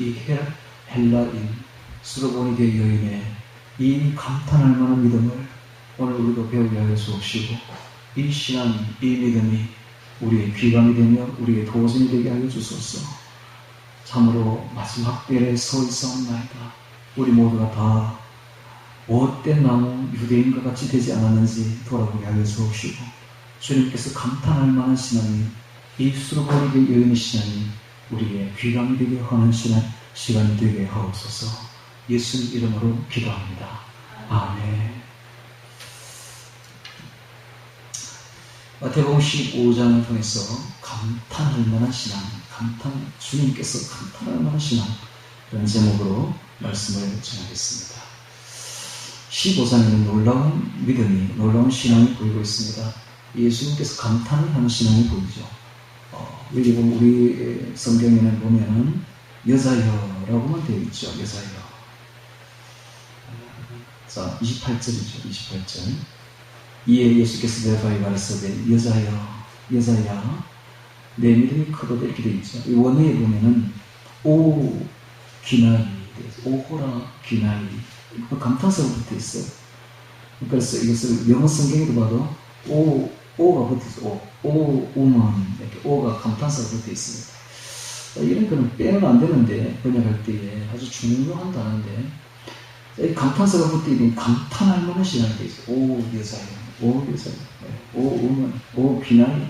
이 헬라인 수로보니게 여인의 이 감탄할 만한 믿음을 오늘 우리도 배우게 하여 주옵시고, 이 신앙이, 이 믿음이 우리의 귀감이 되며 우리의 도전이 되게 하여 주소서. 참으로 마지막 때에 서 있사옵나이다. 우리 모두가 다 못된 나무 유대인과 같이 되지 않았는지 돌아보게 하여 주옵시고, 주님께서 감탄할 만한 신앙이, 이 수로보니게 여인의 신앙이 우리의 귀감이 되게 하는 시간이 되게 하옵소서. 예수님 이름으로 기도합니다. 아멘. 마태복음 15장을 통해서 감탄할 만한 신앙, 주님께서 감탄할 만한 신앙, 그런 제목으로 말씀을 전하겠습니다. 15장에는 놀라운 믿음이, 놀라운 신앙이 보이고 있습니다. 예수님께서 감탄을 하는 신앙이 보이죠. 여기 보면 우리 성경에는 보면은 여자여라고만 되어 있죠. 여자여. 자, 28절이죠. 28절. 이에 예수께서 대답하여 가라사대 여자야 내 믿음이 크도다 이렇게 되어 있죠. 이 원어에 보면은 오 기나이, 오호라 기나이, 감탄사가 붙어 있어요. 그래서 이것을 영어 성경에도 봐도 오가 붙어 있어요. 오 우먼, 이렇게 오가 감탄사가 붙어 있습니다. 이런 거는 빼면 안 되는데, 번역할 때에 아주 중요한 단어인데, 이 감탄사가 붙어 있는 감탄할 만한 신앙이 되죠. 오 여자야, 오 여자야, 오 우먼, 오 비나이,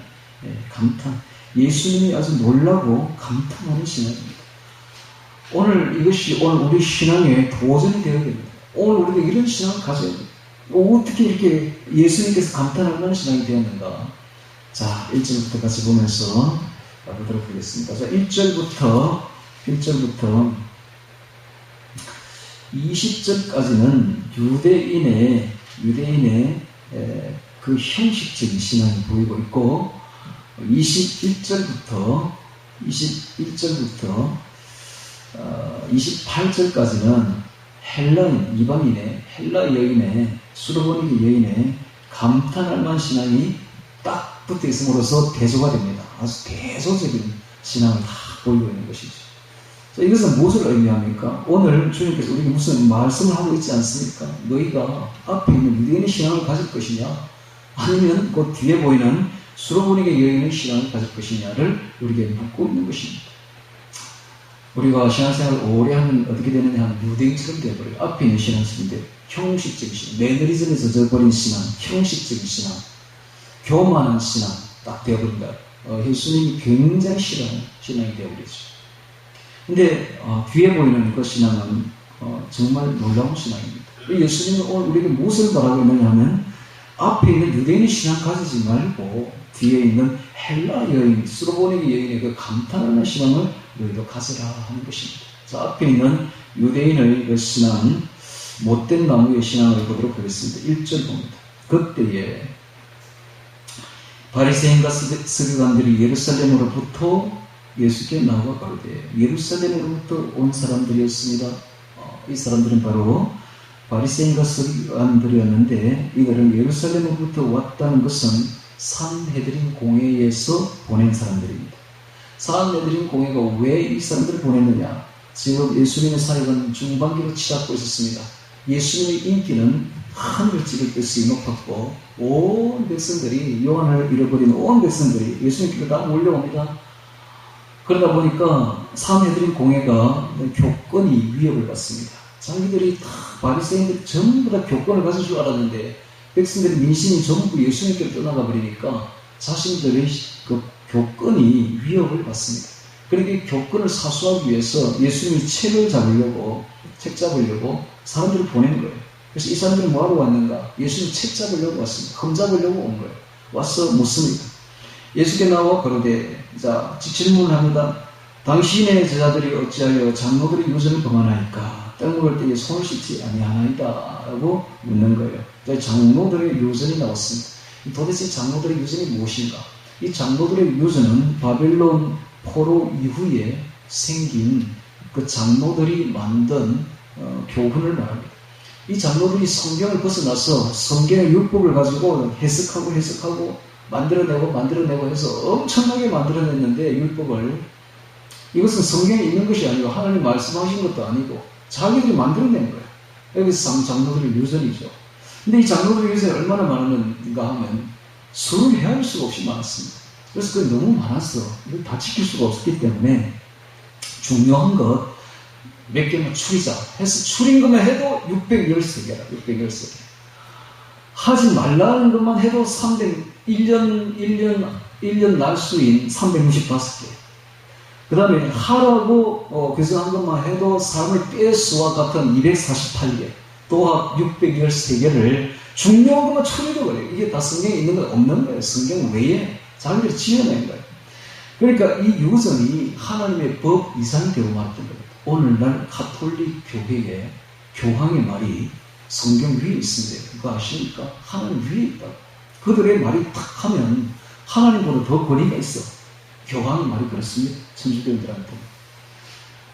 감탄. 예수님이 아주 놀라고 감탄하는 신앙입니다. 오늘 이것이 오늘 우리 신앙의 도전이 되어야 됩니다. 오늘 우리가 이런 신앙을 가져야 됩니다. 어떻게 이렇게 예수님께서 감탄할 만한 신앙이 되었는가? 자, 1절부터 같이 보면서 보도록 하겠습니다. 자, 1절부터 20절까지는 유대인의 그 형식적인 신앙이 보이고 있고, 21절부터 28절까지는 헬라인, 이방인의 헬라 여인의, 수로보니게 여인의 감탄할 만한 신앙이 딱 붙어 있음으로써 대조가 됩니다. 아주 대조적인 신앙을 다 보이고 있는 것이죠. 자, 이것은 무엇을 의미합니까? 오늘 주님께서 우리에게 무슨 말씀을 하고 있지 않습니까? 너희가 앞에 있는 유대인의 신앙을 가질 것이냐, 아니면 그 뒤에 보이는 수로보니게 여인의 신앙을 가질 것이냐를 우리에게 묻고 있는 것입니다. 우리가 신앙생활을 오래 하면 어떻게 되느냐 하면 유대인처럼 되어버려요. 앞에 있는 신앙인데 형식적인 신앙, 매너리즘에 젖어버린 신앙, 형식적인 신앙, 교만한 신앙 딱 되어버린다. 예수님이 굉장히 싫어하는 신앙이 되어버리죠. 근데 뒤에 보이는 그 신앙은 정말 놀라운 신앙입니다. 예수님은 오늘 우리에게 무엇을 말하고 있느냐 하면, 앞에 있는 유대인의 신앙 가지지 말고 뒤에 있는 헬라 여인, 수로보니게 여인의 그 감탄하는 신앙을 너희도 가져라 하는 것입니다. 자, 앞에 있는 유대인의 그 신앙, 못된 나무의 신앙을 보도록 하겠습니다. 1절 봅니다. 그때에 바리새인과 서기관들이 예루살렘으로부터 예수께 나와 가로되, 예루살렘으로부터 온 사람들이었습니다. 이 사람들은 바로 바리새인과 서기관들이었는데, 이들은 예루살렘으로부터 왔다는 것은 산헤드린 공회에서 보낸 사람들입니다. 산헤드린 공회가 왜 이 사람들을 보냈느냐? 지금 예수님의 사역은 중반기로 치닫고 있었습니다. 예수님의 인기는 하늘을 찌를 듯이 높았고, 온 백성들이, 요한을 잃어버린 온 백성들이 예수님께 다 몰려옵니다. 그러다 보니까 산헤드린 공회가 교권이 위협을 받습니다. 자기들이 다, 바리새인들이 전부 다 교권을 가질 줄 알았는데, 백성들의 민심이 전부 예수님께로 떠나가 버리니까 자신들의 그 교권이 위협을 받습니다. 그러니까 교권을 사수하기 위해서 예수님이 책 잡으려고 사람들을 보낸 거예요. 그래서 이 사람들이 뭐하러 왔는가? 예수님 책 잡으려고 왔습니다. 흠 잡으려고 온 거예요. 와서 묻습니다. 예수께 나와 가로되, 자, 질문을 합니다. 당신의 제자들이 어찌하여 장로들의 유전을 범하나이까? 떡 먹을 때에 손을 씻지 아니하나이다 라고 묻는 거예요. 장로들의 유전이 나왔습니다. 도대체 장로들의 유전이 무엇인가? 이 장로들의 유전은 바벨론 포로 이후에 생긴 그 장로들이 만든 교훈을 말합니다. 이 장로들이 성경을 벗어나서 성경의 율법을 가지고 해석하고 만들어내고 해서 엄청나게 만들어냈는데, 율법을 이것은 성경에 있는 것이 아니고 하나님 말씀하신 것도 아니고 자기들이 만들어낸 거예요. 여기서 장로들의 유전이죠. 근데 이 장로들의 유전이 얼마나 많은가 하면 수를 헤아릴 수가 없이 많았습니다. 그래서 그게 너무 많았어. 이걸 다 지킬 수가 없었기 때문에 중요한 것 몇 개만 추리자 해서 추린 것만 해도 613개라. 613개. 하지 말라는 것만 해도 1년 날수인 365개. 그 다음에 하라고 규정한 것만 해도 삶의 떼수와 같은 248개. 또한 613개를 중요한 것만 추려버려요. 이게 다 성경에 있는 건 없는 거예요. 성경 외에 자기들이 지어낸 거예요. 그러니까 이 유전이 하나님의 법 이상이 되고 말았던 겁니다. 오늘날 가톨릭 교회의 교황의 말이 성경 위에 있습니다. 그거 아십니까? 하나님 위에 있다. 그들의 말이 탁 하면 하나님보다 더 권위가 있어. 교황의 말이 그렇습니다. 천주교인들한테.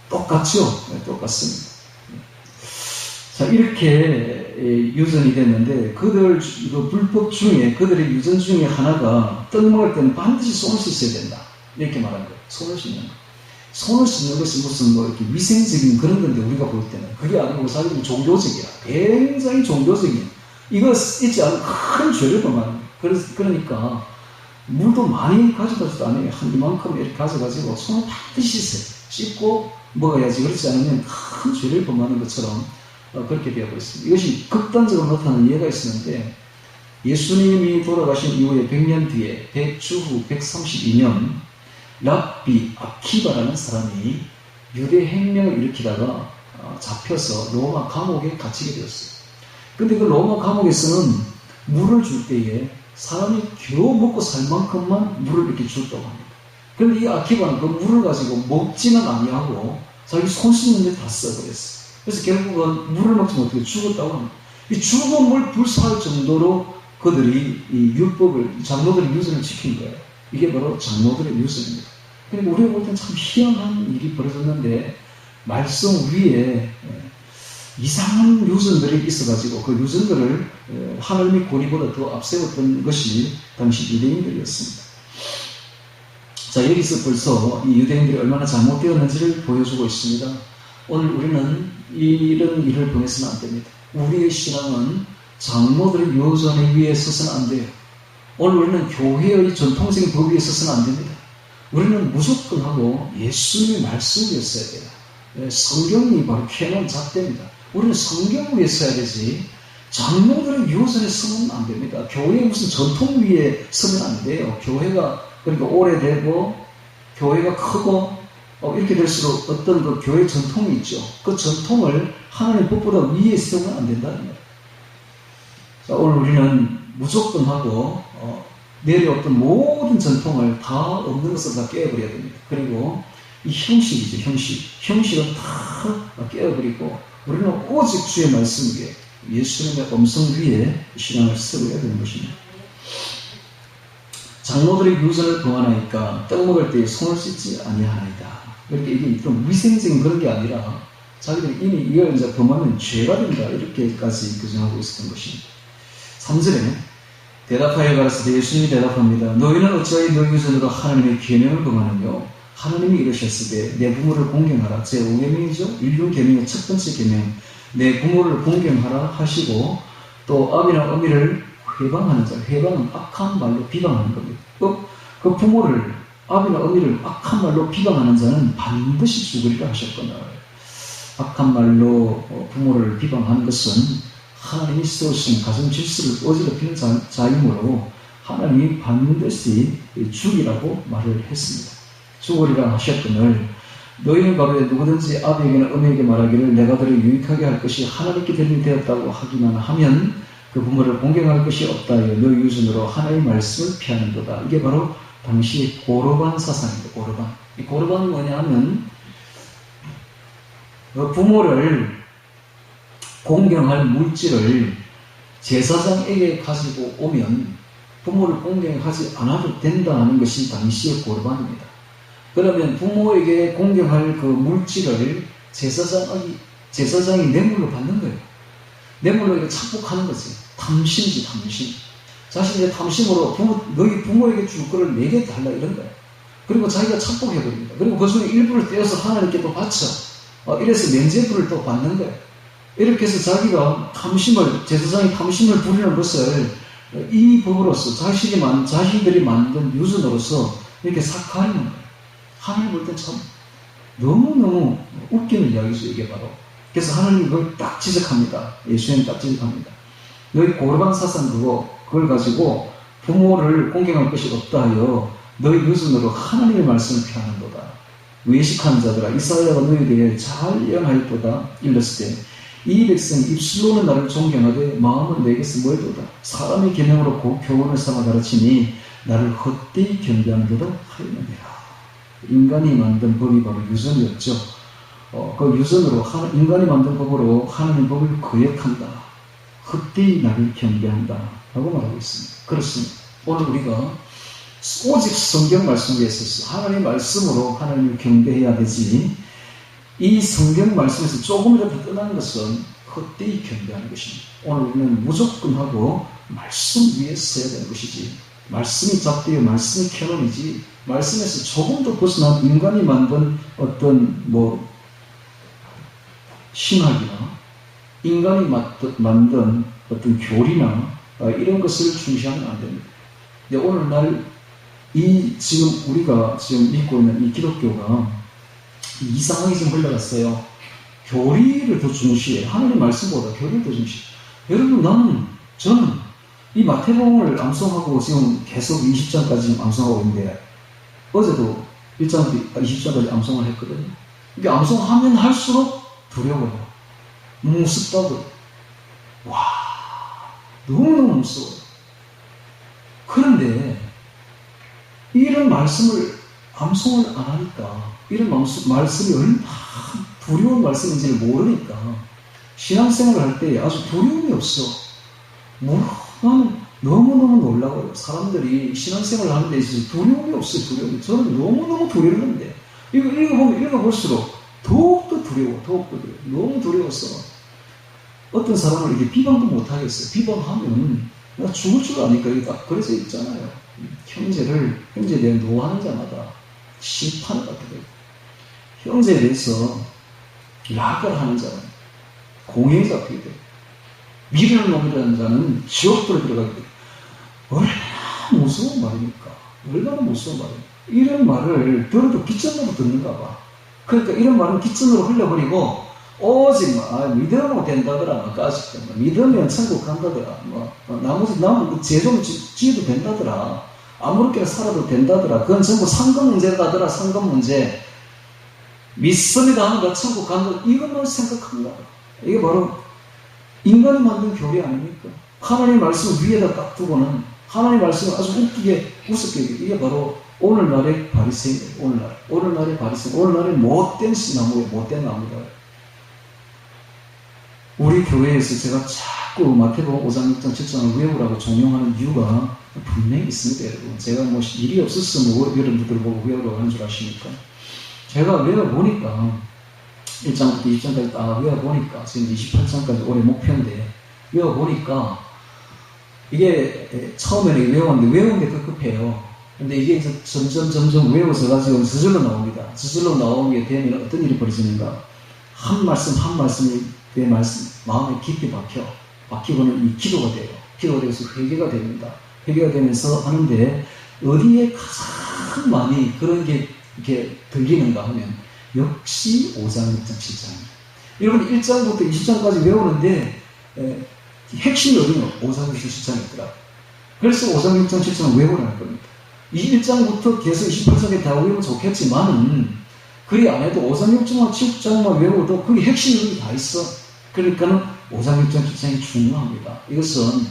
똑같죠? 네, 똑같습니다. 자, 이렇게 유전이 됐는데 그들 불법 중에 그들의 유전 중에 하나가 떡 먹을 때는 반드시 손을 씻어야 된다. 이렇게 말한 거예요. 손을 씻는 거. 손을 씻는 것이 무슨 이렇게 위생적인 그런 건데 우리가 볼 때는 그게 아니고 사실은 종교적이야. 굉장히 종교적인 이거 있지 않은 큰 죄를 범하는 거예요. 그러니까 물도 많이 가져가지도 않아요. 한 이만큼 이렇게 가져가지고 손을 반드시 씻어요. 씻고 먹어야지. 그렇지 않으면 큰 죄를 범하는 것처럼 그렇게 되어버렸습니다. 이것이 극단적으로 나타나는 예가 있었는데 예수님이 돌아가신 이후에 100년 뒤에 배추후 132년 랍비 아키바라는 사람이 유대 혁명을 일으키다가 잡혀서 로마 감옥에 갇히게 되었어요. 근데 그 로마 감옥에서는 물을 줄 때에 사람이 겨우 먹고 살 만큼만 물을 이렇게 줬다고 합니다. 그런데 이 아키바는 그 물을 가지고 먹지는 아니하고 자기 손 씻는 데 다 써버렸어요. 그래서 결국은 물을 먹지 못하고 죽었다고 합니다. 이 죽은 물 불사할 정도로 그들이 이 율법을, 장로들의 유전을 지킨 거예요. 이게 바로 장로들의 유전입니다. 그러니까 우리가 볼 때는 참 희한한 일이 벌어졌는데 말씀 위에 이상한 유전들이 있어가지고 그 유전들을 하나님의 권위보다 더 앞세웠던 것이 당시 유대인들이었습니다. 자, 여기서 벌써 이 유대인들이 얼마나 잘못되었는지를 보여주고 있습니다. 오늘 우리는 이런 일을 범해서는 안 됩니다. 우리의 신앙은 장로들의 유전 위에 서서는 안 돼요. 오늘 우리는 교회의 전통적인 법 위에 서서는 안 됩니다. 우리는 무조건 하고 예수님의 말씀 위에 서야 돼요. 성경이 바로 캐논 잣대입니다. 우리는 성경 위에 서야 되지 장로들의 유전에 서면 안 됩니다. 교회의 무슨 전통 위에 서면 안 돼요. 교회가 그러니까 오래되고 교회가 크고 이렇게 될수록 어떤 그 교회 전통이 있죠. 그 전통을 하나님 법보다 위에 세우면 안 된다는 거예요. 자, 오늘 우리는 무조건 하고 내려왔던 모든 전통을 다 없는 것을 다 깨어버려야 됩니다. 그리고 이 형식이죠. 형식은 다 깨어버리고 우리는 오직 주의 말씀 위에 예수님의 음성 위에 신앙을 세워야 되는 것입니다. 장로들의 유전을 범하나이까 떡 먹을 때 손을 씻지 아니하나이다. 그렇게 이게 좀 위생적인 그런 게 아니라 자기들이 이미 이걸 이제 범하면 죄가 된다 이렇게까지 규정하고 있었던 것입니다. 3절에 대답하여 가라사대 예수님이 대답합니다. 너희는 어찌하여 너희 유전으로 하나님의 계명을 범하느뇨? 하나님이 이르셨으되 내 부모를 공경하라. 제5계명이죠. 일륜계명의 첫 번째 계명. 내 부모를 공경하라 하시고 또 아비나 어미를 회방하는 자. 회방은 악한 말로 비방하는 겁니다. 그 부모를 아비나 어미를 악한 말로 비방하는 자는 반드시 죽으리라 하셨거늘. 악한 말로 부모를 비방하는 것은 하나님이 세우신 가정 질서를 어지럽히는 자이므로 하나님이 반드시 죽이라고 말을 했습니다. 죽으리라 하셨거늘 너희는 가로되 누구든지 아비에게나 어미에게 말하기를 내가 너를 유익하게 할 것이 하나님께 들림이 되었다고 하기만 하면 그 부모를 공경할 것이 없다여 너희 유전으로 하나님의 말씀을 피하는도다. 이게 바로 당시 고르반 사상입니다. 고르반. 이 고르반이 뭐냐 하면 부모를 공경할 물질을 제사장에게 가지고 오면 부모를 공경하지 않아도 된다는 것이 당시의 고르반입니다. 그러면 부모에게 공경할 그 물질을 제사장이 뇌물로 받는 거예요. 뇌물로 착복하는 거지. 탐심이지, 탐심. 자신의 탐심으로 너희 부모에게 줄 거를 내게 달라 이런 거예요. 그리고 자기가 착복해버립니다. 그리고 그 중에 일부를 떼어서 하나님께 또 바쳐. 이래서 면죄부를 또 받는 거예요. 이렇게 해서 자기가 제사장이 탐심을 부리는 것을 이 법으로서 자신들이 만든 유전으로서 이렇게 삭화하는 거예요. 하나님 볼 땐 참 너무너무 웃기는 이야기죠, 이게 바로. 그래서 하나님이 그걸 딱 지적합니다. 예수님 딱 지적합니다. 너희 고르반 사상 그걸 가지고 부모를 공경할 것이 없다 하여 너희 유전으로 하나님의 말씀을 피하는도다. 외식한 자들아, 이사야가 너희에 대해 잘 예언하였도다. 일렀을 때 이 백성이 입술로는 나를 존경하되 마음은 내게서 멀도다. 사람의 계명으로 교훈을 삼아 가르치니 나를 헛되이 경배하는도다 하였느니라. 인간이 만든 법이 바로 유전이었죠. 그 유전으로 인간이 만든 법으로 하나님의 법을 거역한다. 헛되이 나를 경배한다 라고 말하고 있습니다. 그렇습니다. 오늘 우리가 오직 성경 말씀에 있어서 하나님의 말씀으로 하나님을 경배해야 되지, 이 성경 말씀에서 조금이라도 떠나는 것은 헛되이 경배하는 것입니다. 오늘 우리는 무조건 하고 말씀 위에 서야 되는 것이지, 말씀이 잡되어 말씀이 캐논이지, 말씀에서 조금도 벗어난 인간이 만든 어떤 신학이나 인간이 만든 어떤 교리나 이런 것을 중시하면 안 됩니다. 근데 오늘날 지금 우리가 지금 믿고 있는 이 기독교가 이상하게 지금 흘러갔어요. 교리를 더 중시해. 하나님 말씀보다 교리를 더 중시해. 여러분, 저는 이 마태복음을 암송하고 지금 계속 20장까지 지금 암송하고 있는데, 어제도 1장 20장까지 암송을 했거든요. 이게 암송하면 할수록 두려워요. 너무 무섭다고요. 와, 너무너무 무서워요. 그런데 이런 말씀을 암송을 안 하니까, 이런 말씀이 얼마나 두려운 말씀인지를 모르니까 신앙생활을 할 때 아주 두려움이 없어. 나는 너무너무 놀라워요. 사람들이 신앙생활을 하는 데 있어서 두려움이 없어요. 두려움이. 저는 너무너무 두려웠는데 이거 읽어볼수록 더욱더 두려워. 너무 두려워서 어떤 사람을 이렇게 비방도 못하겠어요. 비방하면 나 죽을 줄 아니까 이게 딱 그래서 있잖아요. 형제에 대해 노하는 자마다 심판을 받게 되고, 형제에 대해서 약을 하는 자는 공회에 잡히게 되고, 미련을 넘으려는 자는 지옥불에 들어가게 되고, 얼마나 무서운 말입니까? 얼마나 무서운 말입니까? 이런 말을 들어도 기천으로 듣는가 봐. 그러니까 이런 말은 기천으로 흘려버리고 오직 믿으면 된다더라. 믿으면 천국 간다더라. 나머지 죄좀 지어도 된다더라. 아무렇게나 살아도 된다더라. 그건 전부 상급 문제다더라. 상급 문제. 믿습니다 하는 거 천국 간다. 이것만 생각한다. 이게 바로 인간이 만든 교리 아닙니까? 하나님 말씀을 위에다 딱 두고는 하나님 말씀을 아주 우습게 이게 바로 오늘날의 바리새인이에요. 오늘날의 바리새인. 오늘날의 못된 나무다. 우리 교회에서 제가 자꾸 마태복음 5장, 6장, 7장을 외우라고 종용하는 이유가 분명히 있습니다, 여러분. 제가 일이 없었으면 여러분들 보고 외우라고 하는 줄 아십니까? 제가 외워보니까 1장부터 20장까지 딱 외워보니까 지금 28장까지 올해 목표인데 외워보니까 이게 처음에는 외우는 게 급해요. 근데 이게 이제 점점 외워져가지고 저절로 나옵니다. 저절로 나오게 되면 어떤 일이 벌어지는가? 한 말씀이 내 마음에 깊이 박히고는 이 기도가 돼요. 기도가 되어서 회개가 됩니다. 회개가 되면서 하는데 어디에 가장 많이 그런 게 이렇게 들리는가 하면 역시 5장, 6장, 7장입니다. 여러분 1장부터 20장까지 외우는데 핵심이 어디냐? 5장, 6장, 7장이 있더라고요. 그래서 5장, 6장, 7장을 외우라는 겁니다. 이 1장부터 계속 28장에 다 외우면 좋겠지만은 그리 안 해도 5장, 6장, 7장만 외워도 그게 핵심이 다 있어. 그러니까는 5장, 6장, 7장이 중요합니다. 이것은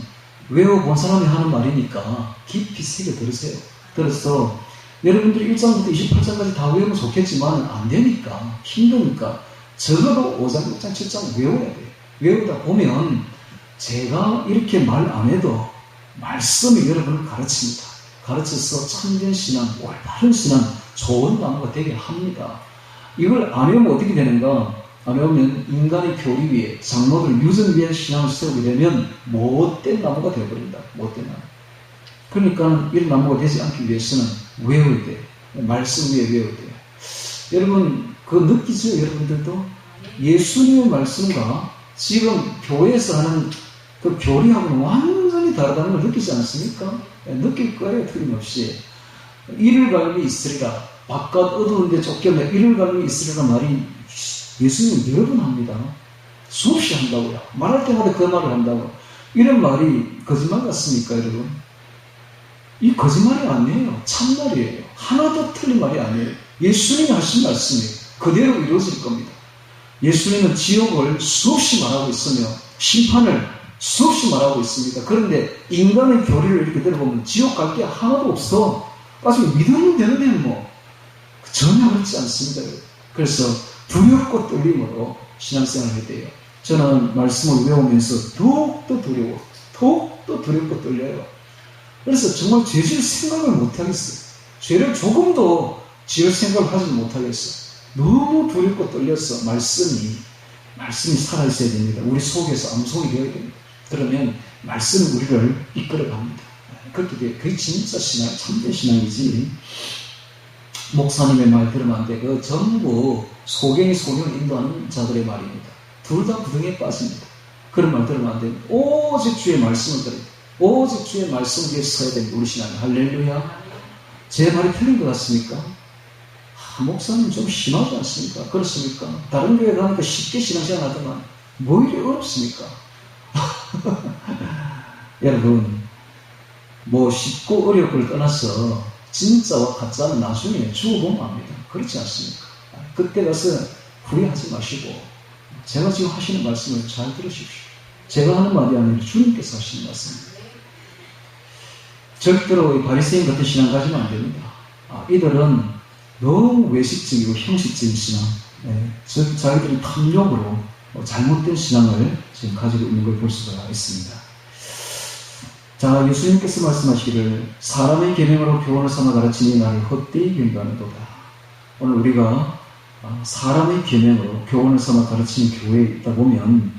외워본 사람이 하는 말이니까 깊이 새겨 들으세요. 그래서 여러분들이 1장부터 28장까지 다 외우면 좋겠지만 안 되니까, 힘드니까 적어도 5장, 6장, 7장 외워야 돼요. 외우다 보면 제가 이렇게 말 안 해도 말씀이 여러분을 가르칩니다. 가르쳐서 참된 신앙, 올바른 신앙, 좋은 나무가 되게 합니다. 이걸 안 외우면 어떻게 되는가? 안 외우면 인간의 교리 위에, 장로들 유전 위에 신앙을 세우게 되면 못된 나무가 되어버린다. 못된 나무. 그러니까 이런 나무가 되지 않기 위해서는 외워야 돼. 말씀 위에 외워야 돼요. 여러분, 그거 느끼죠? 여러분들도? 예수님의 말씀과 지금 교회에서 하는 그 교리하고는 완전히 다르다는 걸 느끼지 않습니까? 느낄 거예요, 틀림없이. 이를 갈미 있으리라. 바깥 어두운데 쫓겨내 이를 갈미 있으리라 말이 예수님 여러 번 합니다. 수없이 한다고요. 말할 때마다 그 말을 한다고. 이런 말이 거짓말 같습니까, 여러분? 이 거짓말이 아니에요. 참말이에요. 하나도 틀린 말이 아니에요. 예수님이 하신 말씀이 그대로 이루어질 겁니다. 예수님은 지옥을 수없이 말하고 있으며 심판을 수없이 말하고 있습니다. 그런데 인간의 교리를 이렇게 들어보면 지옥 갈 게 하나도 없어. 빠지면 믿으면 되는데 뭐 전혀 그렇지 않습니다. 그래서 두렵고 떨림으로 신앙생활을 해야 돼요. 저는 말씀을 외우면서 더욱더 두려워, 더욱더 두렵고 떨려요. 그래서 정말 죄 지을 생각을 못하겠어요. 죄를 조금도 지을 생각을 하지 못하겠어요. 너무 두렵고 떨려서 말씀이 살아있어야 됩니다. 우리 속에서 암송이 되어야 됩니다. 그러면 말씀이 우리를 이끌어갑니다. 그렇게 돼요. 그게 진짜 신앙, 참된 신앙이지. 목사님의 말 들으면 안 돼. 그 전부 소경이 소경을 인도하는 자들의 말입니다. 둘 다 구덩이에 빠집니다. 그런 말 들으면 안 됩니다. 오직 주의 말씀을 들어야 됩니다. 오직 주의 말씀 위에 서야 됩니다. 우리 신앙이. 할렐루야. 제 말이 틀린 것 같습니까? 목사님 좀 심하지 않습니까? 그렇습니까? 다른 교회 가니까 쉽게 신앙생활 하더만 뭐 이리 어렵습니까? 여러분, 뭐 쉽고 어렵고를 떠나서 진짜와 가짜는 나중에 죽어보면 압니다. 그렇지 않습니까? 그때 가서 후회하지 마시고 제가 지금 하시는 말씀을 잘 들으십시오. 제가 하는 말이 아니라 주님께서 하시는 말씀입니다. 절대로 바리새인 같은 신앙 가지면 안 됩니다. 이들은 너무 외식적이고 형식적인 신앙, 자기들이 탐욕으로 잘못된 신앙을 지금 가지고 있는 걸 볼 수가 있습니다. 자, 예수님께서 말씀하시기를 사람의 계명으로 교훈을 삼아 가르치니 나를 헛되이 경배하는도다. 오늘 우리가 사람의 계명으로 교훈을 삼아 가르치는 교회에 있다 보면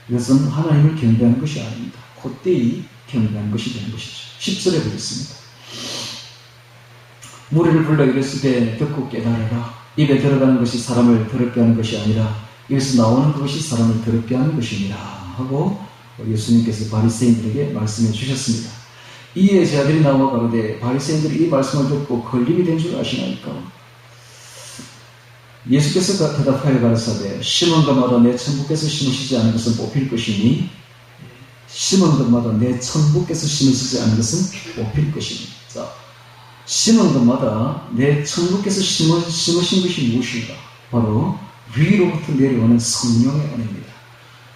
이것은 하나님을 경배하는 것이 아닙니다. 헛되이 경배하는 것이 되는 것이죠. 10절에 보겠습니다. 무리를 불러 이랬을 때 듣고 깨달으라. 입에 들어가는 것이 사람을 더럽게 하는 것이 아니라 입에서 나오는 것이 사람을 더럽게 하는 것이니라 하고 예수님께서 바리새인들에게 말씀해 주셨습니다. 이에 제자들이 나와 가로되 바리새인들이 이 말씀을 듣고 걸림이 된 줄 아시나이까? 예수께서 대답하여 가르사되 심은 것마다 내 천부께서 심으시지 않은 것은 뽑힐 것이니 심은 것마다 내 천부께서 심으시지 않은 것은 뽑힐 것이니. 자, 심은 것마다 내 천부께서 심으신 것이 무엇인가? 바로 위로부터 내려오는 성령의 은혜입니다.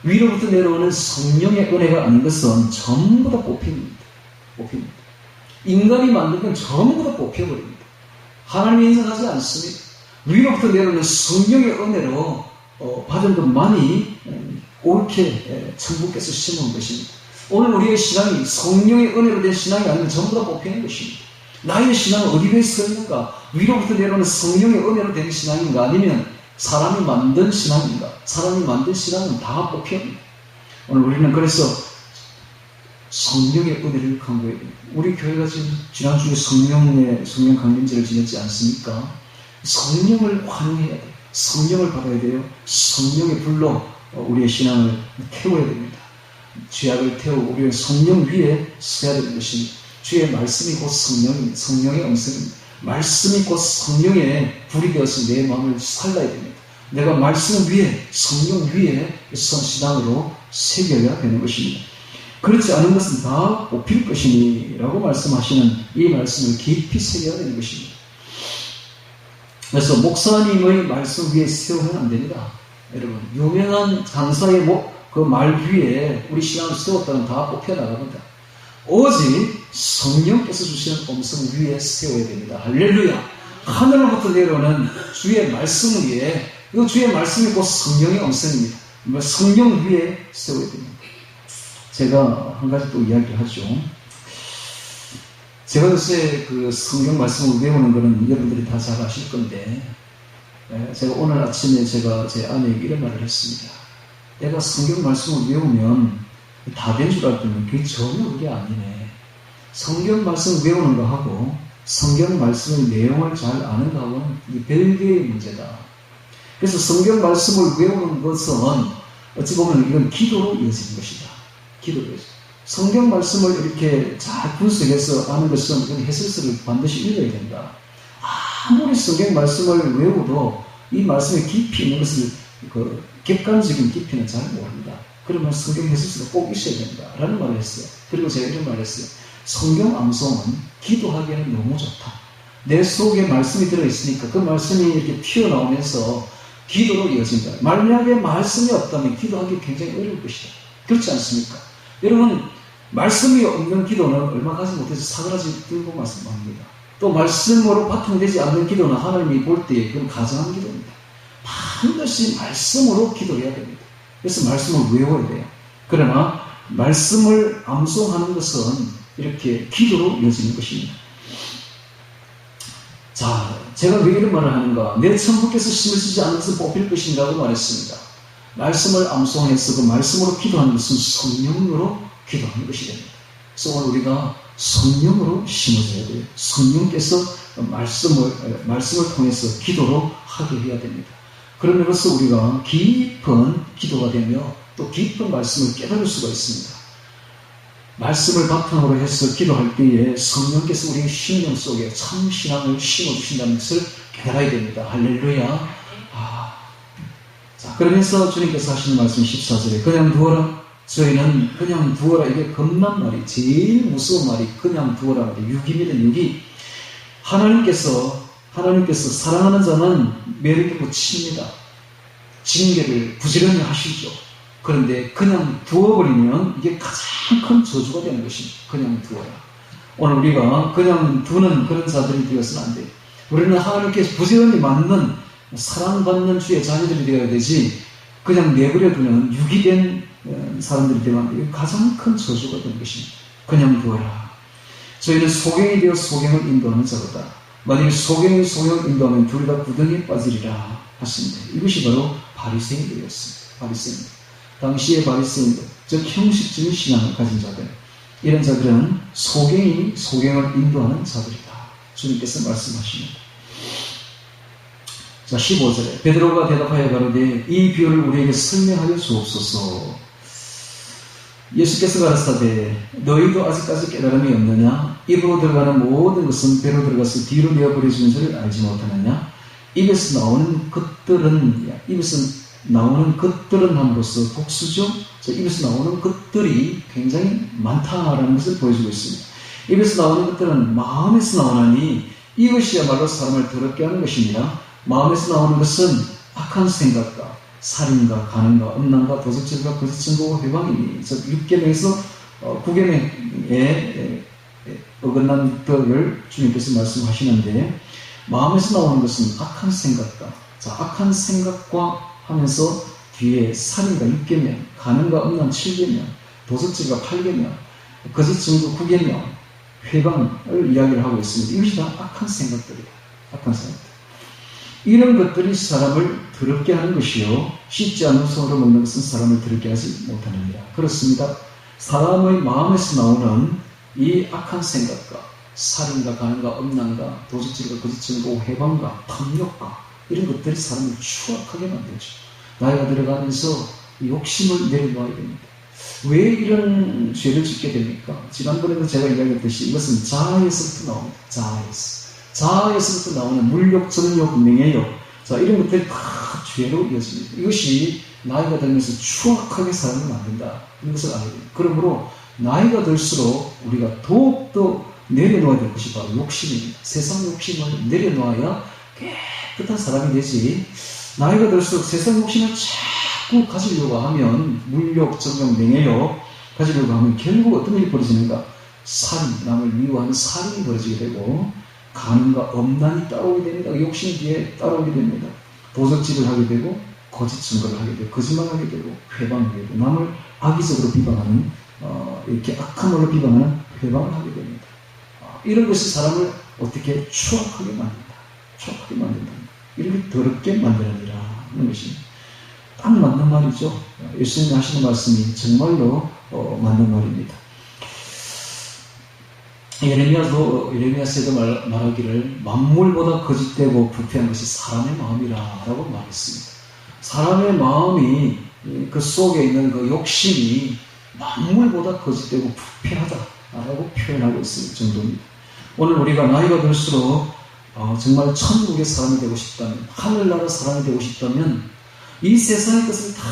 위로부터 내려오는 성령의 은혜가 아닌 것은 전부 다 뽑힙니다. 인간이 만든 건 전부 다 뽑혀버립니다. 하나님이 인정하지 않습니다. 위로부터 내려오는 성령의 은혜로 받은 것만이 옳게 천부께서 심은 것입니다. 오늘 우리의 신앙이 성령의 은혜로 된 신앙이 아니면 전부 다 뽑히는 것입니다. 나의 신앙은 어디에 서 있는가? 위로부터 내려오는 성령의 은혜로 된 신앙인가? 아니면 사람이 만든 신앙인가? 사람이 만든 신앙은 다 뽑힙니다. 오늘 우리는 그래서 성령의 은혜를 강구해야 됩니다. 우리 교회가 지난주에 성령 강림제를 지냈지 않습니까? 성령을 환영해야 돼요. 성령을 받아야 돼요. 성령의 불로 우리의 신앙을 태워야 됩니다. 죄악을 태우고 우리의 성령 위에 서야 되는 것입니다. 주의 말씀이 곧 성령의 음성입니다. 말씀이 곧 성령의 불이 되어서 내 마음을 살라야 됩니다. 내가 말씀 위에, 성령 위에 선 신앙으로 새겨야 되는 것입니다. 그렇지 않은 것은 다 뽑힐 것이니 라고 말씀하시는 이 말씀을 깊이 새겨야 되는 것입니다. 그래서 목사님의 말씀 위에 세우면 안 됩니다. 여러분, 유명한 강사의 그 말 위에 우리 신앙을 세웠다면 다 뽑혀나갑니다. 오직 성령께서 주시는 음성 위에 세워야 됩니다. 할렐루야. 하늘로부터 내려오는 주의 말씀 위에, 이 주의 말씀이 곧 성령의 음성입니다. 성령 위에 세워야 됩니다. 제가 한 가지 또 이야기를 하죠. 제가 요새 그 성경 말씀을 외우는 거는 여러분들이 다 잘 아실 건데, 제가 오늘 아침에 제가 제 아내에게 이런 말을 했습니다. 내가 성경 말씀을 외우면 다 된 줄 알았더니 그게 전혀 그게 아니네. 성경 말씀 외우는 거 하고 성경 말씀의 내용을 잘 아는가 하고는 별개의 문제다. 그래서 성경 말씀을 외우는 것은 어찌 보면 이건 기도로 이어지는 것이다. 기도로 이어져. 성경 말씀을 이렇게 잘 분석해서 아는 것은 해설서를 반드시 읽어야 된다. 아무리 성경 말씀을 외워도 이 말씀에 깊이 있는 것을 객관적인 깊이는 잘 모른다. 그러면 성경 해설서가 꼭 있어야 된다. 라는 말을 했어요. 그리고 제가 이런 말을 했어요. 성경 암송은 기도하기에는 너무 좋다. 내 속에 말씀이 들어있으니까 그 말씀이 이렇게 튀어나오면서 기도로 이어진다. 만약에 말씀이 없다면 기도하기 굉장히 어려울 것이다. 그렇지 않습니까? 여러분, 말씀이 없는 기도는 얼마 가지 못해서 사그라지 들고 말씀합니다. 또 말씀으로 바탕되지 않는 기도는 하나님이 볼 때 그건 가정한 기도입니다. 반드시 말씀으로 기도해야 됩니다. 그래서 말씀을 외워야 돼요. 그러나 말씀을 암송하는 것은 이렇게 기도로 이어지는 것입니다. 자, 제가 왜 이런 말을 하는가? 내 천부께서 심으시지 않은 것은 뽑힐 것인가고 말했습니다. 말씀을 암송해서 그 말씀으로 기도하는 것은 성령으로 기도하는 것이 됩니다. 그래서 오늘 우리가 성령으로 심어져야 돼요. 성령께서 말씀을 통해서 기도로 하게 해야 됩니다. 그러면서 우리가 깊은 기도가 되며 또 깊은 말씀을 깨달을 수가 있습니다. 말씀을 바탕으로 해서 기도할 때에 성령께서 우리의 심령 속에 참 신앙을 심어주신다는 것을 깨달아야 됩니다. 할렐루야. 자, 그러면서 주님께서 하시는 말씀 14절에 그냥 두어라. 저희는 그냥 두어라. 이게 겁난 말이, 제일 무서운 말이 그냥 두어라 말이 유기입니다. 유기. 하나님께서 사랑하는 자는 매를 칩니다. 징계를 부지런히 하시죠. 그런데 그냥 두어버리면 이게 가장 큰 저주가 되는 것입니다. 그냥 두어라. 오늘 우리가 그냥 두는 그런 자들이 되어서는 안 돼요. 우리는 하나님께서 부지런히 맞는 사랑받는 주의 자녀들이 되어야 되지 그냥 내버려두는 유기된 사람들이 되면 이게 가장 큰 저주가 되는 것입니다. 그냥 두어라. 저희는 소경이 되어 소경을 인도하는 자로다. 만일 소경이 소경을 인도하면 둘 다 구덩이에 빠지리라 하십니다. 이것이 바로 바리새인들이었습니다. 바리새인들. 당시의 바리새인들, 즉 형식적인 신앙을 가진 자들, 이런 자들은 소경이 소경을 인도하는 자들이다. 주님께서 말씀하십니다. 자, 15절에 베드로가 대답하여 가로되 이 비유를 우리에게 설명하여 주옵소서. 예수께서 가라사대 너희도 아직까지 깨달음이 없느냐? 입으로 들어가는 모든 것은 배로 들어가서 뒤로 내어버려지는 줄을 알지 못하느냐? 입에서 나오는 것들은 함으로써 복수죠. 입에서 나오는 것들이 굉장히 많다라는 것을 보여주고 있습니다. 입에서 나오는 것들은 마음에서 나오나니 이것이야말로 사람을 더럽게 하는 것입니다. 마음에서 나오는 것은 악한 생각과 살인과 간음과 음란과 도적질과 거짓 증거와 회방이니 6계명에서 9계명에 어긋난 것들을 주님께서 말씀하시는데 마음에서 나오는 것은 악한 생각과 악한 생각과 하면서 뒤에 살인과 6계명, 간음과 음란 7계명, 도적질과 8계명, 거짓 증거 9계명, 회방을 이야기를 하고 있습니다. 이것이 다 악한 생각들이에요. 악한 생각들. 이런 것들이 사람을 더럽게 하는 것이요 씻지 않은 손으로 먹는 것은 사람을 더럽게 하지 못하느니라. 그렇습니다. 사람의 마음에서 나오는 이 악한 생각과 살인과 간음과 음란과 도적질과 거짓 증거, 회방과 탐욕과 이런 것들이 사람을 추악하게 만들죠. 나이가 들어가면서 욕심을 내려놓아야 됩니다. 왜 이런 죄를 짓게 됩니까? 지난번에도 제가 이야기했듯이 이것은 자아에서부터 나옵니다. 자아에서부터 나오는 물욕, 정욕, 명예욕, 이런 것들이 다 죄로 이어집니다. 이것이 나이가 들면서 추악하게 사람을 만든다. 이런 것을 알아야 됩니다. 그러므로 나이가 들수록 우리가 더욱더 내려놓아야 될 것이 바로 욕심입니다. 세상 욕심을 내려놓아야 깨끗한 사람이 되지, 나이가 들수록 세상 욕심을 자꾸 가지려고 하면, 물욕, 정욕, 명예욕 가지려고 하면 결국 어떤 일이 벌어지는가? 살인, 남을 미워하는 살인이 벌어지게 되고, 간음과 음란이 따라오게 됩니다. 욕심 뒤에 따라오게 됩니다. 도적질을 하게 되고, 거짓 증거를 하게 되고, 거짓말하게 되고, 회방하게 되고, 남을 악의적으로 비방하는, 이렇게 악한 말로 비방하는 회방을 하게 됩니다. 이런 것이 사람을 어떻게 추악하게 만든다. 추악하게 만든다. 이렇게 더럽게 만드느니라 하는 것이 딱 맞는 말이죠. 예수님이 하시는 말씀이 정말로 맞는 말입니다. 예레미야서도 말하기를 만물보다 거짓되고 부패한 것이 사람의 마음이라 라고 말했습니다. 사람의 마음이 그 속에 있는 그 욕심이 만물보다 거짓되고 부패하다라고 표현하고 있을 정도입니다. 오늘 우리가 나이가 들수록 정말 천국의 사람이 되고 싶다면, 하늘나라 사람이 되고 싶다면 이 세상의 것을 다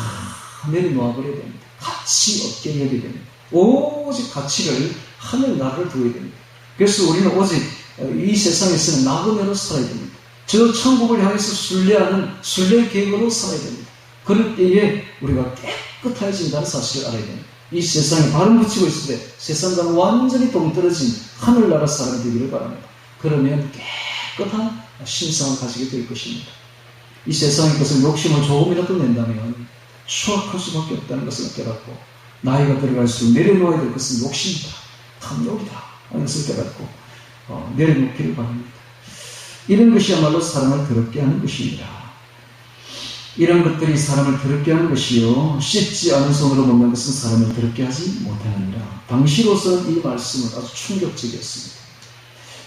내려놓아버려야 됩니다. 가치 없게 여겨야 됩니다. 오직 가치를 하늘나라를 두어야 됩니다. 그래서 우리는 오직 이 세상에서는 나그네로 살아야 됩니다. 저 천국을 향해서 순례하는 순례 계획으로 살아야 됩니다. 그럴 때에 우리가 깨끗해진다는 사실을 알아야 됩니다. 이 세상에 발을 붙이고 있을 때 세상과는 완전히 동떨어진 하늘나라 사람이 되기를 바랍니다. 그러면 깨끗한 신상을 가지게 될 것입니다. 이 세상의 것을 욕심을 조금이라도 낸다면 추악할 수밖에 없다는 것을 깨닫고, 나이가 들어갈수록 내려놓아야 될 것은 욕심이다, 탐욕이다 하는 것을 깨닫고 내려놓기를 바랍니다. 이런 것이야말로 사람을 더럽게 하는 것입니다. 이런 것들이 사람을 더럽게 하는 것이요, 씻지 않은 손으로 먹는 것은 사람을 더럽게 하지 못하느니라. 당시로서는 이 말씀은 아주 충격적이었습니다.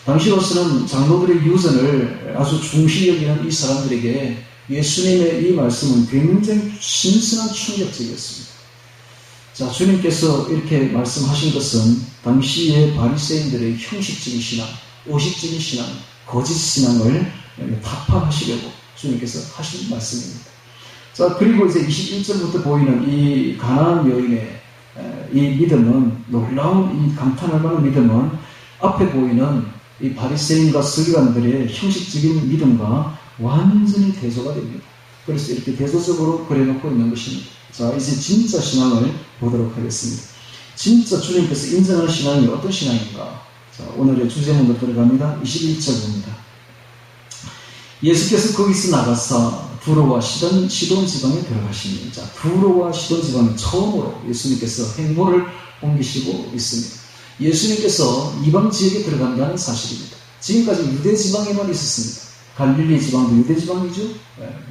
당시로서는 장로들의 유전을 아주 중시 여기는 이 사람들에게 예수님의 이 말씀은 굉장히 신선한 충격적이었습니다. 자, 주님께서 이렇게 말씀하신 것은 당시의 바리새인들의 형식적인 신앙, 의식적인 신앙, 거짓 신앙을 타파하시려고 주님께서 하신 말씀입니다. 자, 그리고 이제 21절부터 보이는 이 가나안 여인의 이 믿음은, 놀라운 이 감탄할 만한 믿음은 앞에 보이는 이 바리새인과 서기관들의 형식적인 믿음과 완전히 대조가 됩니다. 그래서 이렇게 대조적으로 그려놓고 있는 것입니다. 자, 이제 진짜 신앙을 보도록 하겠습니다. 진짜 주님께서 인정하는 신앙이 어떤 신앙인가? 자, 오늘의 주제문으로 들어갑니다. 21절 봅니다. 예수께서 거기서 나가사 두로와 시돈 지방에 들어가시니, 자, 두로와 시돈 지방에 처음으로 예수님께서 행보를 옮기시고 있습니다. 예수님께서 이방 지역에 들어간다는 사실입니다. 지금까지 유대 지방에만 있었습니다. 갈릴리 지방도 유대 지방이죠.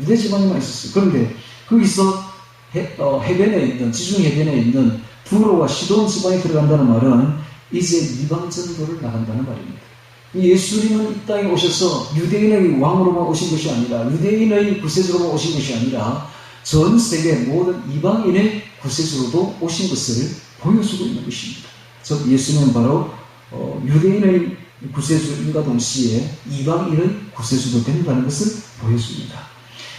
유대 지방에만 있었어요. 그런데 거기서 해변에 있는, 지중 해변에 있는 두로와 시돈 지방에 들어간다는 말은 이제 이방 전도를 나간다는 말입니다. 예수님은 이 땅에 오셔서 유대인의 왕으로만 오신 것이 아니라, 유대인의 구세주로만 오신 것이 아니라 전 세계 모든 이방인의 구세주로도 오신 것을 보여주고 있는 것입니다. 즉 예수님은 바로 유대인의 구세주인과 동시에 이방인의 구세주도 된다는 것을 보여줍니다.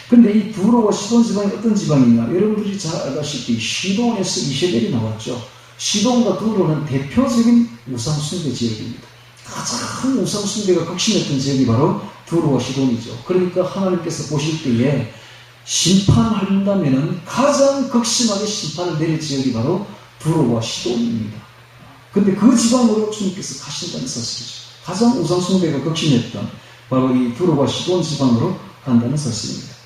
그런데 이 두로와 시돈 지방이 어떤 지방이냐? 여러분들이 잘 알다시피 시돈에서 이세벨이 나왔죠. 시돈과 두로는 대표적인 우상숭배 지역입니다. 가장 우상숭배가 극심했던 지역이 바로 두로와 시돈이죠. 그러니까 하나님께서 보실 때에 심판한다면 가장 극심하게 심판을 내릴 지역이 바로 두로와 시돈입니다. 근데 그 지방으로 주님께서 가신다는 사실이죠. 가장 우상숭배가 극심했던 바로 이 두로와 시돈 지방으로 간다는 사실입니다.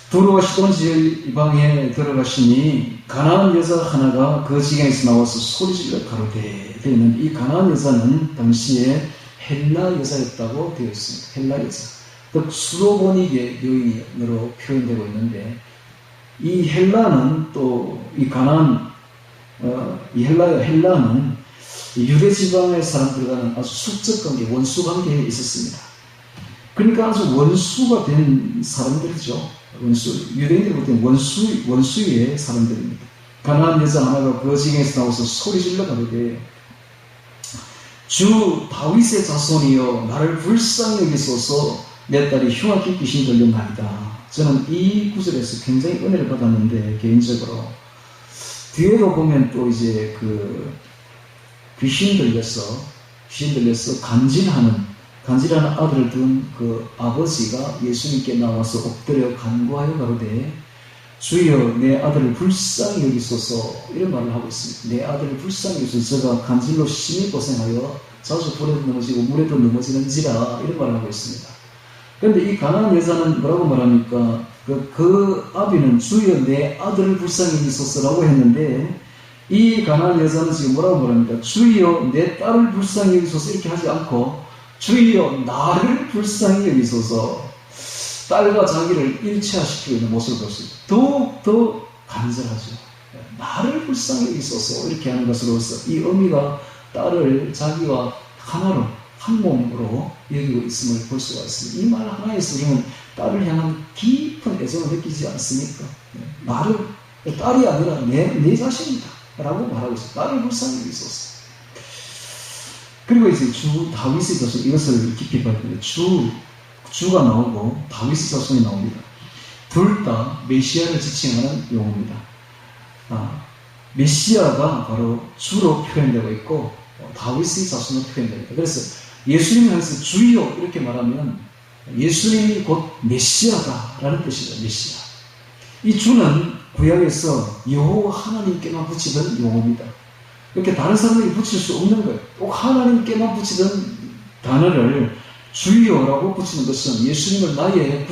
두로와 시돈 지방에 들어가시니 가나안 여자 하나가 그 지경에서 나와서 소리질러 가로되 되어 있는, 이 가나안 여자는 당시에 헬라 여자였다고 되어 있습니다. 헬라 여자, 즉 수로보니게 여인으로 표현되고 있는데, 이 헬라는 또 이 가나안 이 헬라는 유대 지방의 사람들과는 아주 수적 관계, 원수 관계에 있었습니다. 그러니까 아주 원수가 된 사람들이죠. 유대인들이 볼 때는 원수의 사람들입니다. 가나안 여자 하나가 그 지경에서 나와서 소리질러 가로되 주 다윗의 자손이여 나를 불쌍히 여기소서, 내 딸이 흉악히 귀신 들렸나이다. 저는 이 구절에서 굉장히 은혜를 받았는데, 개인적으로 뒤에도 보면 또 이제 귀신 들려서 간질하는 아들을 둔 그 아버지가 예수님께 나와서 엎드려 간구하여 가로되 주여 내 아들을 불쌍히 여기소서, 이런 말을 하고 있습니다. 내 아들을 불쌍히 여기소서, 저가 간질로 심히 고생하여 자주 불에도 넘어지고 물에도 넘어지는지라, 이런 말을 하고 있습니다. 그런데 이 가나안 여자는 뭐라고 말합니까? 그 아비는 주여 내 아들을 불쌍히 여기소서라고 했는데, 이 가나안 여자는 지금 뭐라고 말합니까? 주여 내 딸을 불쌍히 여기소서, 이렇게 하지 않고 주여 나를 불쌍히 여기소서, 딸과 자기를 일체화시키고 있는 모습을 볼 수 있습니다. 더욱 간절하죠. 나를 불쌍히 여기소서, 이렇게 하는 것으로서 이 의미가 딸을 자기와 하나로 한 몸으로 여기고 있음을 볼 수가 있습니다. 이 말 하나에서 우리는 딸을 향한 깊은 애정을 느끼지 않습니까? 나를 딸이 아니라 내 자신이다 라고 말하고 있어요. 나를 불쌍히 여기소서. 그리고 이제 주 다윗의 자손, 이것을 깊이 봐야 되는데 주가 나오고 다윗의 자손이 나옵니다. 둘 다 메시아를 지칭하는 용어입니다. 메시아가 바로 주로 표현되고 있고 다윗의 자손으로 표현됩니다. 그래서 예수님을 향해서 주여 이렇게 말하면 예수님이 곧 메시아다라는 뜻이죠. 메시아. 이 주는 구약에서 여호와 하나님께만 붙이던 용어입니다. 이렇게 다른 사람에게 붙일 수 없는 거예요. 꼭 하나님께만 붙이던 단어를 주여라고 붙이는 것은 예수님을 나의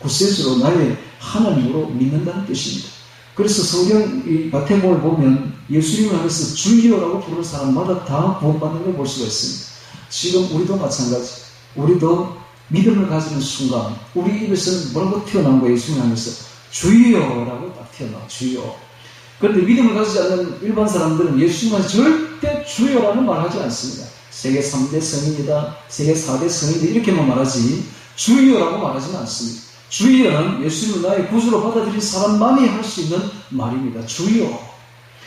구세주로 나의 하나님으로 믿는다는 뜻입니다. 그래서 성경 이 마태복음을 보면 예수님을 향해서 주여라고 부르는 사람마다 다 구원받는 걸 볼 수가 있습니다. 지금 우리도 마찬가지. 우리도 믿음을 가지는 순간 우리 입에서 뭐라고 튀어나온 거예요? 예수님을 향해서 주여라고 딱 튀어나와. 주여. 그런데 믿음을 가지지 않는 일반 사람들은 예수님은 절대 주여라는 말 하지 않습니다. 세계 3대 성인이다, 세계 4대 성인이다 이렇게만 말하지 주여라고 말하지는 않습니다. 주여는 예수님을 나의 구주로 받아들인 사람만이 할 수 있는 말입니다. 주여.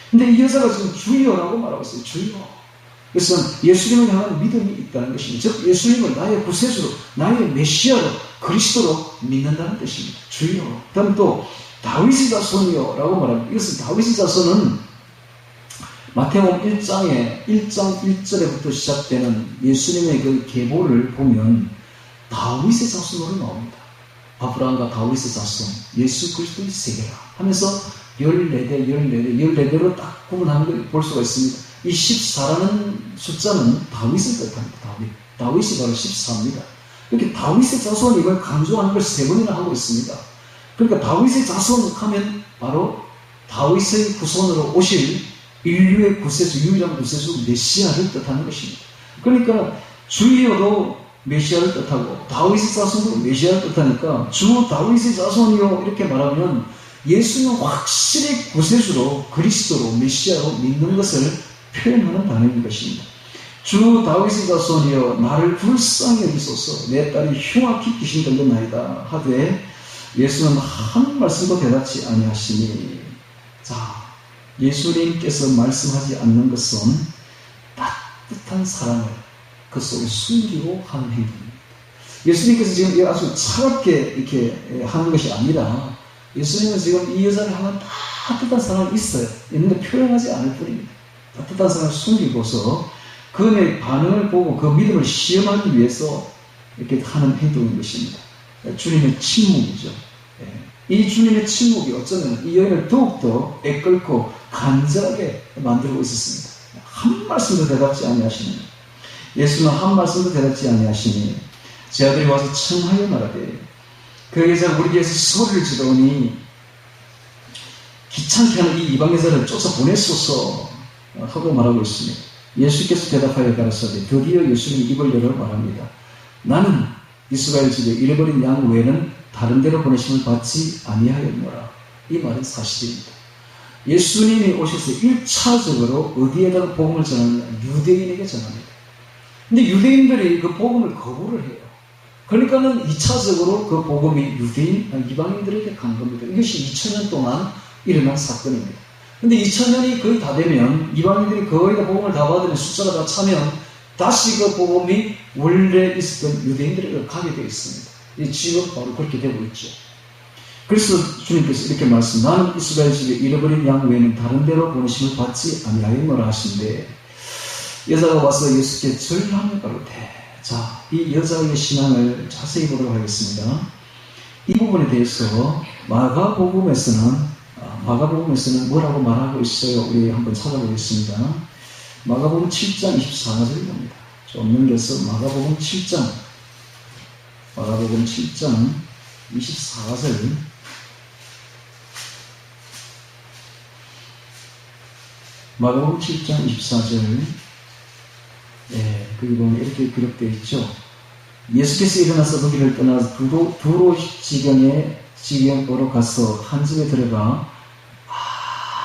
근데 이 여자가 지금 주여라고 말하고 있어요. 주여. 그래서 예수님을 향한 믿음이 있다는 것입니다. 즉 예수님을 나의 구세주로, 나의 메시아로, 그리스도로 믿는다는 뜻입니다. 주여. 다음 또 다윗의 자손이요라고 말합니다. 이것은 다윗의 자손은 마태복음 1장 1절에부터 시작되는 예수님의 그 계보를 보면 다윗의 자손으로 나옵니다. 아브라함과 다윗의 자손, 예수 그리스도의 세계라 하면서 14대로 딱 구분하는 걸 볼 수가 있습니다. 이 14라는 숫자는 다윗을 뜻합니다. 다윗이 바로 14입니다. 이렇게 다윗의 자손임을 강조하는 걸 3번이나 하고 있습니다. 그러니까 다윗의 자손 하면 바로 다윗의 후손으로 오실 인류의 구세주, 유일한 구세주 메시아를 뜻하는 것입니다. 그러니까 주여도 메시아를 뜻하고 다윗의 자손도 메시아를 뜻하니까 주 다윗의 자손이요 이렇게 말하면 예수는 확실히 구세주로 그리스도로 메시아로 믿는 것을 표현하는 단어인 것입니다. 주 다윗의 자손이여 나를 불쌍히 여기소서 내 딸이 흉악히 귀신 들렸나이다 하되 예수는 한 말씀도 대답지 아니하시니. 자, 예수님께서 말씀하지 않는 것은 따뜻한 사랑을 그 속에 숨기고 하는 행동입니다. 예수님께서 지금 아주 차갑게 이렇게 하는 것이 아니라 예수님은 지금 이 여자를 향한 따뜻한 사랑이 있어요. 있는데 표현하지 않을 뿐입니다. 따뜻한 사랑을 숨기고서 그의 반응을 보고 그 믿음을 시험하기 위해서 이렇게 하는 행동인 것입니다. 주님의 침묵이죠. 이 주님의 침묵이 어쩌면 이 여인을 더욱더 애끓고 간절하게 만들고 있었습니다. 한 말씀도 대답지 아니하시니 예수는 한 말씀도 대답지 아니하시니 제 아들이 와서 청하여 말하되 그에게 제가 우리 교회에서 소리를 지르니 귀찮게 하는 이 이방 여자를 쫓아보내소서 하고 말하고 있습니다. 예수께서 대답하여 가라사대 드디어 예수님이 입을 열어 말합니다. 나는 이스라엘 집에 잃어버린 양 외에는 다른 데로 보내심을 받지 아니하였노라. 이 말은 사실입니다. 예수님이 오셔서 1차적으로 어디에다가 복음을 전하느냐? 유대인에게 전합니다. 근데 유대인들이 그 복음을 거부를 해요. 그러니까는 2차적으로 그 복음이 이방인들에게 간 겁니다. 이것이 2000년 동안 일어난 사건입니다. 근데 2000년이 거의 다 되면 이방인들이 거의 다 복음을 다 받으면 숫자가 다 차면 다시 그 복음이 원래 있었던 유대인들에게 가게 되어 있습니다. 지금 바로 그렇게 되고 있죠. 그래서 주님께서 이렇게 나는 이스라엘 집에 잃어버린 양 외에는 다른 데로 보내심을 받지 아니하였노라 하신데 여자가 와서 예수께 절하며 가로되. 자, 이 여자의 신앙을 자세히 보도록 하겠습니다. 이 부분에 대해서 마가복음에서는 뭐라고 말하고 있어요? 우리 한번 찾아보겠습니다. 마가복음 7장 24절입니다. 좀 넘겨서 마가복음 7장 24절 마가복음 7장 24절 거기 보면 이렇게 기록되어 있죠. 예수께서 일어나서 그 길을 떠나 두로 지경으로 가서 한 집에 들어가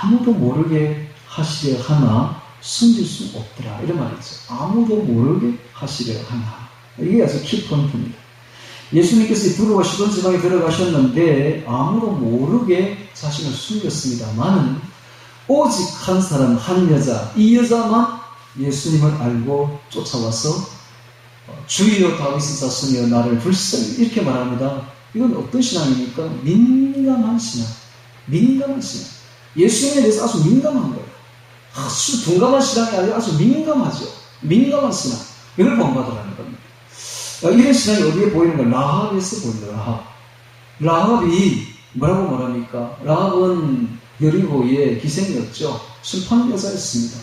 아무도 모르게 하시려 하나 숨길 수 없더라. 이런 말이죠. 아무도 모르게 하시려 하나. 이게 아주 키포인트입니다. 예수님께서 두루와 시돈 지방에 들어가셨는데 아무도 모르게 자신을 숨겼습니다만은 오직 한 사람, 한 여자, 이 여자만 예수님을 알고 쫓아와서 주여 다윗의 자손이여 나를 불쌍히 이렇게 말합니다. 이건 어떤 신앙입니까? 민감한 신앙. 민감한 신앙. 예수님에 대해서 아주 민감한 거예요. 아주 둔감한 신앙이 아니라 아주 민감하죠. 민감한 신앙. 이걸 본받으라는 겁니다. 이런 신앙이 어디에 보이는가? 라합에서 보이는 라합이 뭐라고 말합니까? 라합은 여리고의 기생이었죠. 술 파는 여자였습니다.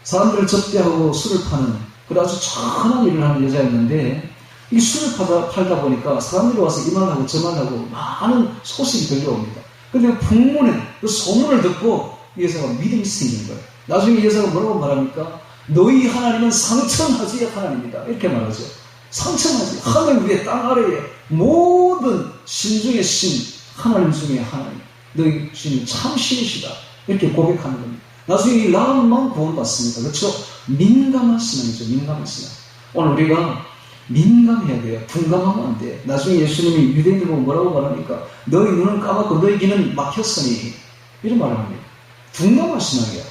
사람들을 접대하고 술을 파는 그런 아주 천한 일을 하는 여자였는데 이 술을 팔다 보니까 사람들이 와서 이 말하고 저 말하고 많은 소식이 들려옵니다. 그런데 풍문에 그 소문을 듣고 이 여자가 믿음이 생긴 거예요. 나중에 이 여자가 뭐라고 말합니까? 너희 하나님은 상천하지의 하나님이다. 이렇게 말하죠. 상천하지. 하늘 위에 땅 아래에 모든 신 중의 신, 하나님 중에 하나님. 너희 주님 참 신이시다. 이렇게 고백하는 겁니다. 나중에 이 라합만 구원받습니다. 그렇죠? 민감한 신앙이죠. 민감한 신앙. 오늘 우리가 민감해야 돼요. 둔감하면 안 돼요. 나중에 예수님이 유대인들 보고 뭐라고 말합니까? 너희 눈은 까맣고 너희 귀는 막혔으니 이런 말을 합니다. 둔감한 신앙이야.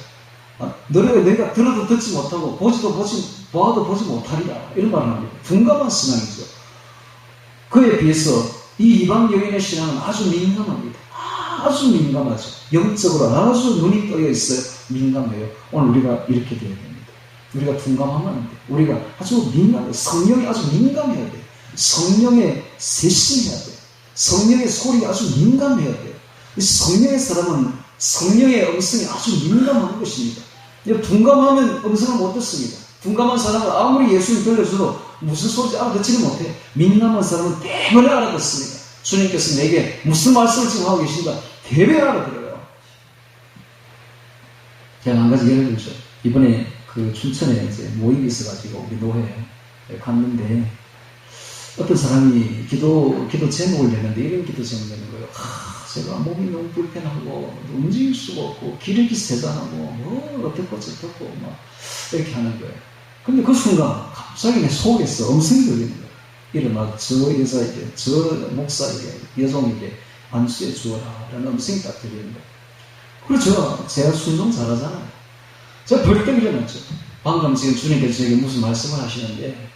너희가 들어도 듣지 못하고 보아도 보지 못하리라. 이런 말을 합니다. 둔감한 신앙이죠. 그에 비해서 이 이방 여인의 신앙은 아주 민감합니다. 아주 민감하죠. 영적으로 아주 눈이 떠여 있어요. 민감해요. 오늘 우리가 이렇게 되어야 됩니다. 우리가 둔감하면 안 돼. 우리가 아주 민감해. 성령이 아주 민감해야 돼. 성령에 세심해야 돼. 성령의 소리가 아주 민감해야 돼. 성령의 사람은 성령의 음성이 아주 민감한 것입니다. 둔감하면 음성을 못 듣습니다. 둔감한 사람은 아무리 예수님 들려줘도 무슨 소리인지 알아듣지를 못해. 민감한 사람은 대번에 알아듣습니다. 주님께서 내게 무슨 말씀을 지금 하고 계신가 대번에 알아들어요. 제가 한 가지 예를 들죠. 이번에 그 춘천에 이제 모임이 있어가지고 우리 노회에 갔는데 어떤 사람이 기도 제목을 내는데 이런 기도 제목을 내는 거예요. 제가 몸이 너무 불편하고 움직일 수가 없고 기력이 세다하고 어떻고 저떻고 막 이렇게 하는 거예요. 근데 그 순간 갑자기 내 속에서 음성이 들리는 거예요. 이를 저 여자에게, 저 목사에게, 여종에게 안수해 주어라 라는 음성이 딱 들리는 거예요. 그렇죠. 제가 순종 잘하잖아요. 제가 벌떡 일어났죠. 방금 지금 주님께서 저에게 무슨 말씀을 하시는데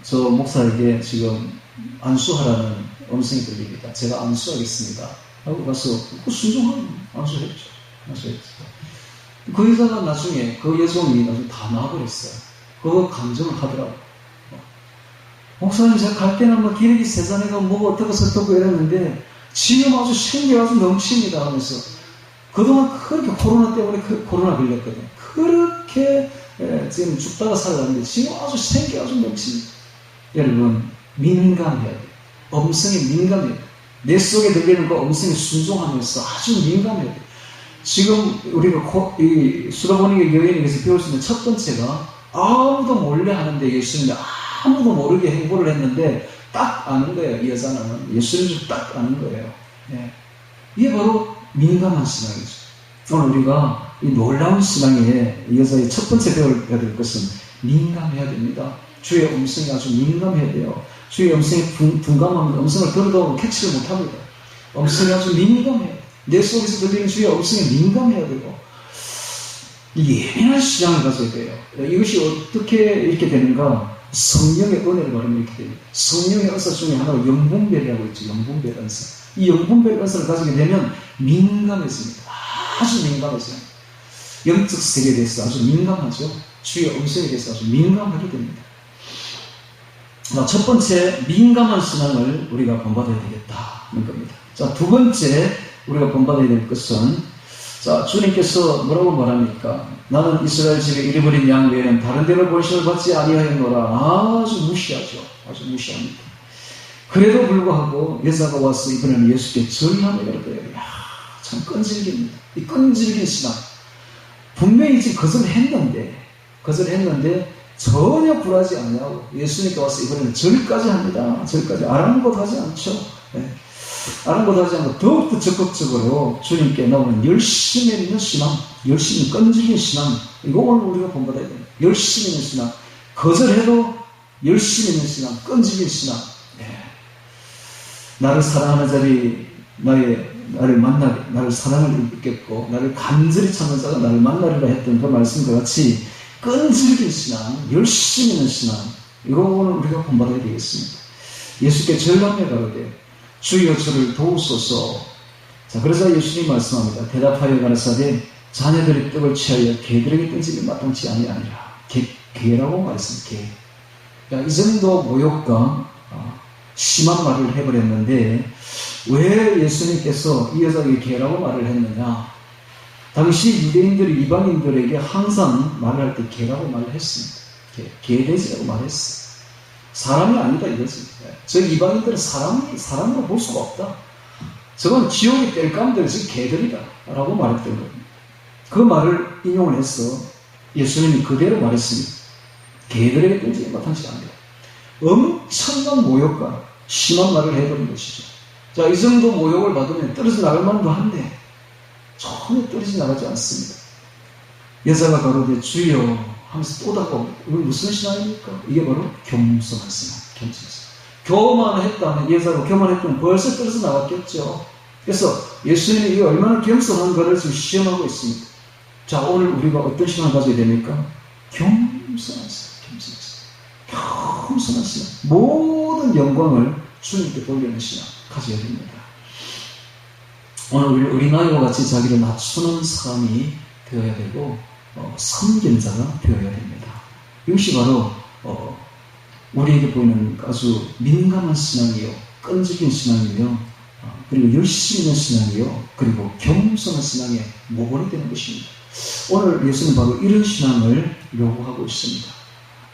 저 목사에게 지금 안수하라는 음성이 들립니다. 제가 안수하겠습니다. 하고 가서 그 순종하면 안수했죠. 그 여자가 나중에 그 여종이 나중에 다 나와버렸어요. 그 감정을 하더라고요. 목사님 제가 갈 때는 막 기력이 세자네가 뭐가 어떻고 저떻고 이랬는데 지금 아주 생기가 아주 넘칩니다 하면서 그동안 그렇게 코로나 때문에 코로나 걸렸거든요. 그렇게 지금 죽다가 살았는데 지금 아주 생기가 아주 넘칩니다. 여러분 민감해야 돼요. 음성에 민감해야 돼요. 내 속에 들리는 그 음성에 순종하면서 아주 민감해야 돼요. 지금 우리가 이 수라보니의 여인에게서 배울 수 있는 첫 번째가 아무도 몰래 하는데 예수님이 아무도 모르게 행보를 했는데 딱 아는 거예요. 이 여자는 예수님을 딱 아는 거예요. 네. 이게 바로 민감한 신앙이죠. 오늘 우리가 이 놀라운 신앙에 이 여자의 첫 번째 배워야 될 것은 민감해야 됩니다. 주의 음성이 아주 민감해야 돼요. 주의 음성이 둔감하면 음성을 들어도 캐치를 못합니다. 음성이 아주 민감해요. 내 속에서 들리는 주의 음성에 민감해야 되고 예민한 신앙을 가져야 돼요. 이것이 어떻게 이렇게 되는가? 성령의 은혜를 받으면 이렇게 됩니다. 성령의 은사 중에 하나가 영분별이라고 있죠. 영분별 은사. 이 영분별 은사를 가지게 되면 민감해집니다. 아주 민감해집니다. 영적 세계에 대해서 아주 민감하죠. 주의 음성에 대해서 아주 민감하게 됩니다. 첫 번째 민감한 신앙을 우리가 본받아야 되겠다는 겁니다. 자, 두 번째 우리가 본받아야 될 것은 주님께서 뭐라고 말합니까? 나는 이스라엘 집에 잃어버린 양 외에는 다른 데로 번심을 받지 아니하였노라. 아주 무시하죠. 아주 무시합니다. 그래도 불구하고 여자가 와서 이번에는 예수께 절하며 그럴 거예요. 참 끈질깁니다. 이 끈질긴 신앙. 분명히 지금 거절했는데 전혀 굴하지 않냐고 예수님께 와서 이번에는 절까지 합니다. 절까지 아랑곳하지 않죠. 네. 아랑곳하지 않고 더욱더 적극적으로 주님께 나오는 열심히 있는 신앙, 열심히 끈질긴 신앙, 이거 오늘 우리가 본받아야 됩니다. 열심히 있는 신앙, 거절해도 열심히 있는 신앙, 끈질긴 신앙. 나를 사랑하는 자리, 나를 만나게, 나를 사랑을 입겠고, 나를 간절히 찾는 자가 나를 만나리라 했던 그 말씀과 같이 끈질긴 신앙, 열심히 있는 신앙, 이거 오늘 우리가 본받아야 되겠습니다. 예수께 절감해 가로되 주여 저를 도우소서. 자, 그래서 예수님이 말씀합니다. 대답하여 가라사대 자녀들이 떡을 취하여 개들에게 던지기 마땅치 아니하니라. 개라고 말했습니다. 개. 이 정도 모욕과 심한 말을 해버렸는데 왜 예수님께서 이 여자에게 개라고 말을 했느냐? 당시 유대인들이 이방인들에게 항상 말을 할 때 개라고 말을 했습니다. 개돼지라고 말했어요. 사람이 아니다 이거지. 저 이방인들은 사람으로 볼 수가 없다. 저건 지옥의 뗄감들, 즉 개들이다 라고 말했던 겁니다. 그 말을 인용을 해서 예수님이 그대로 말했습니다. 개들에게 던지기 마땅치 않다. 엄청난 모욕과 심한 말을 해버린 것이죠. 자, 이 정도 모욕을 받으면 떨어져 나갈 만도 한데 전혀 떨어져 나가지 않습니다. 여자가 가로되 주여 하면서 또 닫고, 이건 무슨 신앙입니까? 이게 바로 겸손한 신앙, 겸손한 신앙. 교만했다면, 여자가 교만했다면 벌써 떨어져 나갔겠죠. 그래서 예수님이 이게 얼마나 겸손한 것을 지금 시험하고 있습니다. 자, 오늘 우리가 어떤 신앙을 가져야 됩니까? 겸손한 신앙, 겸손한 신앙. 겸손한 신앙. 모든 영광을 주님께 돌리는 신앙 가져야 됩니다. 오늘 우리 나이와 같이 자기를 낮추는 사람이 되어야 되고, 섬김자가 되어야 됩니다. 이것이 바로 우리에게 보이는 아주 민감한 신앙이요, 끈질긴 신앙이며, 그리고 열심히 있는 신앙이요, 그리고 겸손한 신앙의 모본이 되는 것입니다. 오늘 예수는 바로 이런 신앙을 요구하고 있습니다.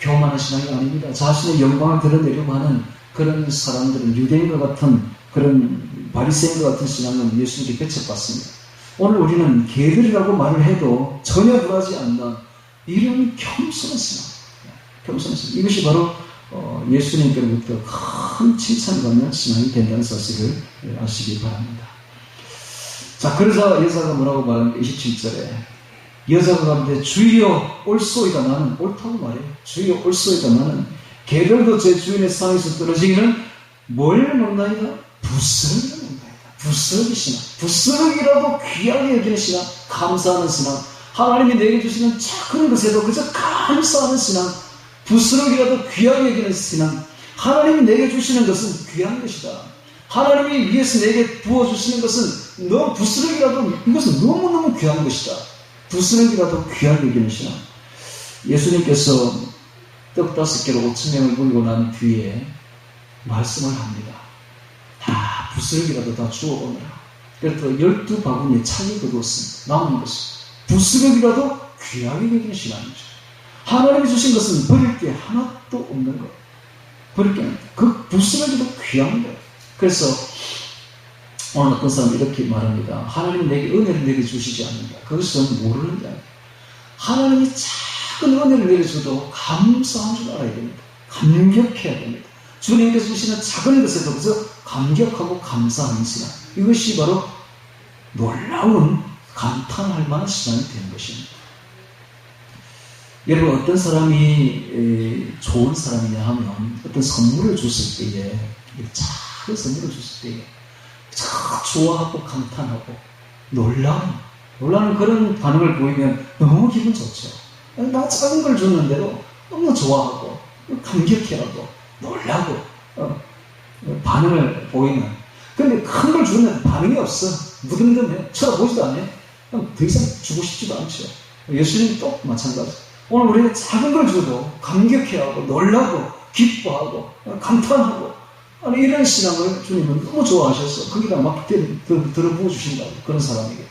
교만한 신앙이 아닙니다. 자신의 영광을 드러내려고 하는 그런 사람들은 유대인과 같은 그런 바리새인과 같은 신앙은 예수님께 배척받습니다. 오늘 우리는 개들이라고 말을 해도 전혀 불하지 않는 이런 겸손한 신앙, 겸손한 신앙. 이것이 바로 예수님께로부터 큰 칭찬을 받는 신앙이 된다는 사실을 아시기 바랍니다. 자, 그러자 여자가 뭐라고 말합니까? 27절에 여자가 가는데 주여 옳소이다. 나는 옳다고 말해요. 주여 옳소이다. 나는 개들도 제 주인의 상에서 떨어지기는 뭘 먹나이다? 부스러기를 먹나이다. 부스러기 신앙. 부스러기라도 귀하게 여기는 신앙. 감사하는 신앙. 하나님이 내게 주시는 작은 것에도 그저 감사하는 신앙. 부스러기라도 귀하게 여기는 신앙. 하나님이 내게 주시는 것은 귀한 것이다. 하나님이 위에서 내게 부어주시는 것은 너무 부스러기라도 이것은 너무너무 귀한 것이다. 부스러기라도 귀하게 여기는 신앙. 예수님께서 떡 5개로 5,000명을 물고 난 뒤에 말씀을 합니다. 다 부스러기라도 다 주워오느라. 그래서 12바구니에 차게 거두었습니다. 남은 것은 부스러기라도 귀하게 여기는 신앙이죠. 하나님이 주신 것은 버릴 게 하나도 없는 것. 버릴 게 없는 것. 그 부스러기도 귀한 거예요. 그래서 오늘 어떤 사람이 이렇게 말합니다. 하나님이 내게 은혜를 내게 주시지 않는다. 그것은 모르는 자예요. 하나님이 작은 은혜를 내려줘도 감사한 줄 알아야 됩니다. 감격해야 됩니다. 주님께서 주시는 작은 것에도 그저 감격하고 감사하는 신앙. 이것이 바로 놀라운 감탄할 만한 신앙이 되는 것입니다. 여러분, 어떤 사람이 좋은 사람이냐 하면 어떤 선물을 줬을 때에, 작은 선물을 줬을 때에 좋아하고 감탄하고 놀라는 그런 반응을 보이면 너무 기분 좋죠. 나 작은 걸 줬는데도 너무 좋아하고 감격해하고 놀라고 반응을 보이는. 근데 큰 걸 주면 반응이 없어. 무덤덤해. 쳐다보지도 않아요. 더 이상 주고 싶지도 않죠. 예수님이 또 마찬가지. 오늘 우리가 작은 걸 줘도 감격해하고 놀라고 기뻐하고 감탄하고 이런 신앙을 주님은 너무 좋아하셔서 거기다 막 들어부어 주신다고, 그런 사람에게.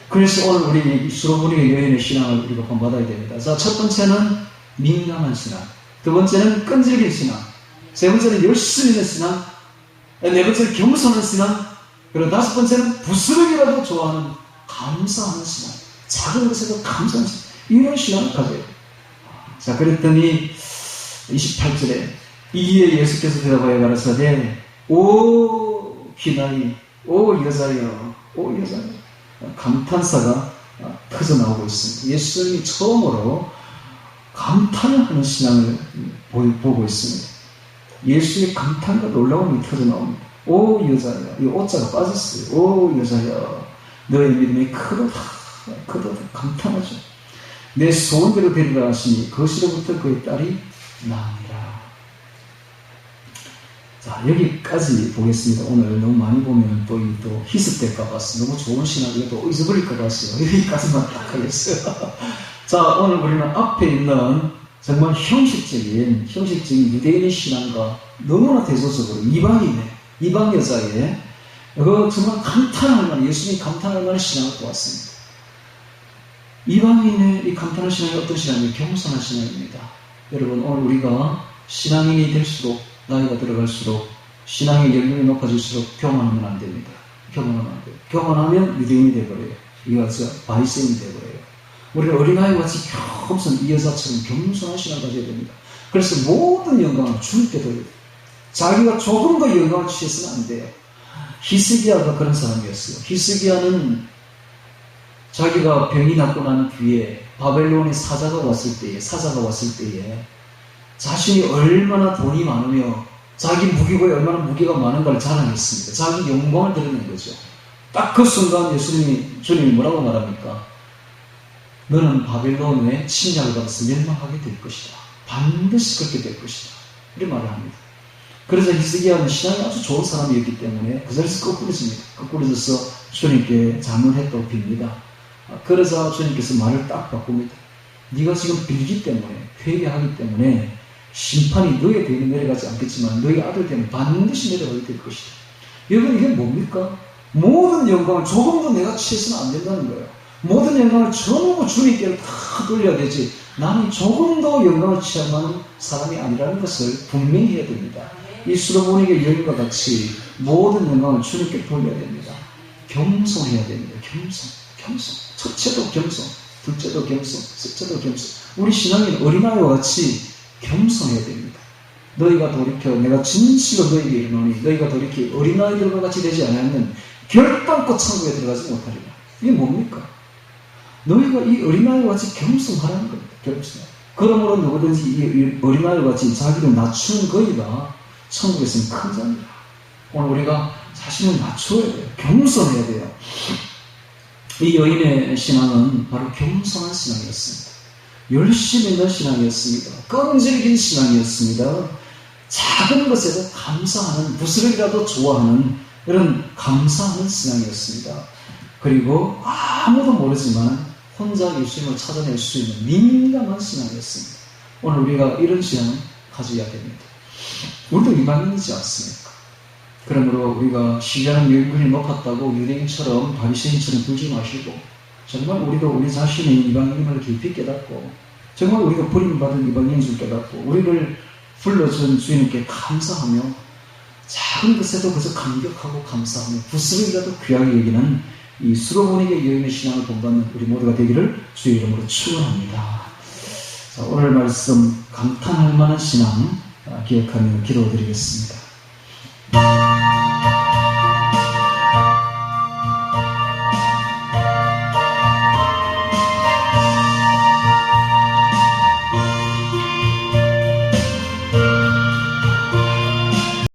그래서 오늘 우리 수로보니 여인의 신앙을 우리가 본받아야 됩니다. 자, 첫 번째는 민감한 신앙, 두 번째는 끈질긴 신앙, 세 번째는 열심히 있는 신앙, 네 번째는 겸손한 신앙, 그리고 다섯 번째는 부스러기라도 좋아하는 감사하는 신앙. 작은 것에도 감사하는 신앙. 이런 신앙을 가져야 돼요. 자, 그랬더니 28절에 이에 예수께서 대답하여 가라사대 오 희나이, 오 여자여, 오 여자여. 감탄사가 터져 나오고 있습니다. 예수님이 처음으로 감탄을 하는 신앙을 보고 있습니다. 예수의 감탄과 놀라움이 터져 나옵니다. 오 여자여, 이 오자가 빠졌어요. 오 여자여, 너의 믿음이 크도다, 크도다. 감탄하죠. 내 소원대로 되리라 하시니 그것으로부터 그의 딸이 나으니라. 자, 여기까지 보겠습니다. 오늘 너무 많이 보면 또 희석될까 봐서 너무 좋은 신학을 또 잊어버릴까 봐서요. 여기까지만 딱 하겠어요. 자, 오늘 우리는 앞에 있는 정말 형식적인 유대인의 신앙과 너무나 대조적으로 이방 여자의 그 정말 감탄할 만한, 예수님이 감탄할 만한 신앙을 보았습니다. 이방인의 이 감탄할 신앙이 어떤 신앙이에요? 겸손한 신앙입니다. 여러분, 오늘 우리가 신앙인이 될수록, 나이가 들어갈수록, 신앙의 연륜이 높아질수록 교만하면 안 됩니다. 교만하면 안 돼요. 교만하면 유대인이 되어버려요. 이거 바리새인이 되어버려요. 우리는 어린아이와 같이 겸손, 이 여자처럼 겸손한 신앙을 가져야 됩니다. 그래서 모든 영광을 주님께 돌려야 돼요. 자기가 조금 더 영광을 취해서는 안 돼요. 히스기야가 그런 사람이었어요. 히스기야는 자기가 병이 낫고 난 뒤에 바벨론의 사자가 왔을 때에 자신이 얼마나 돈이 많으며 자기 무기고에 얼마나 무게가 많은가를 자랑했습니다. 자기 영광을 드러낸 거죠. 딱 그 순간 주님이 뭐라고 말합니까? 너는 바벨론의 침략을 받아서 멸망하게 될 것이다. 반드시 그렇게 될 것이다. 이렇게 말을 합니다. 그래서 히스기야는 신앙이 아주 좋은 사람이었기 때문에 그 자리에서 거꾸러집니다. 거꾸러져서 주님께 자문했다고 빕니다. 그러자 주님께서 말을 딱 바꿉니다. 네가 지금 빌기 때문에, 회개하기 때문에 심판이 너의 대에 내려가지 않겠지만 너희 아들 때문에 반드시 내려가게 될 것이다. 여러분, 이게 뭡니까? 모든 영광을 조금도 내가 취해서는 안 된다는 거예요. 모든 영광을 전부 주님께로 다 돌려야 되지, 나는 조금도 영광을 취할 만한 사람이 아니라는 것을 분명히 해야 됩니다. 이 수로보니게 여인과 같이 모든 영광을 주님께 돌려야 됩니다. 겸손해야 됩니다. 겸손. 첫째도 겸손, 둘째도 겸손, 셋째도 겸손. 우리 신앙인 어린아이와 같이 겸손해야 됩니다. 너희가 돌이켜 내가 진실로 너희에게 이르노니 너희가 돌이켜 어린아이들과 같이 되지 않으면 결단코 천국에 들어가지 못하리라. 이게 뭡니까? 너희가 이 어린아이와 같이 겸손하라는 겁니다. 겸손. 그러므로 누구든지 이 어린아이와 같이 자기를 낮추는 거리가 천국에서는 큰 자입니다. 오늘 우리가 자신을 낮춰야 돼요. 겸손해야 돼요. 이 여인의 신앙은 바로 겸손한 신앙이었습니다. 열심히 있는 신앙이었습니다. 끈질긴 신앙이었습니다. 작은 것에도 감사하는, 부스러기라도 좋아하는 이런 감사하는 신앙이었습니다. 그리고 아무도 모르지만 혼자 예수님을 찾아낼 수 있는 민감한 신앙이었습니다. 오늘 우리가 이런 신앙을 가져야 됩니다. 우리도 이방인이지 않습니까? 그러므로 우리가 신앙의 연륜이 높았다고 유대인처럼 바리새인처럼 굴지 마시고, 정말 우리도 우리 자신의 이방인임을 깊이 깨닫고, 정말 우리가 버림받은 이방인인 줄 깨닫고, 우리를 불러준 주님께 감사하며 작은 것에도 그저 감격하고 감사하며 부스러기라도 귀하게 여기는 이 수로보니게 여인의 신앙을 본받는 우리 모두가 되기를 주의 이름으로 축원합니다. 자, 오늘 말씀 감탄할 만한 신앙 기억하며 기도드리겠습니다.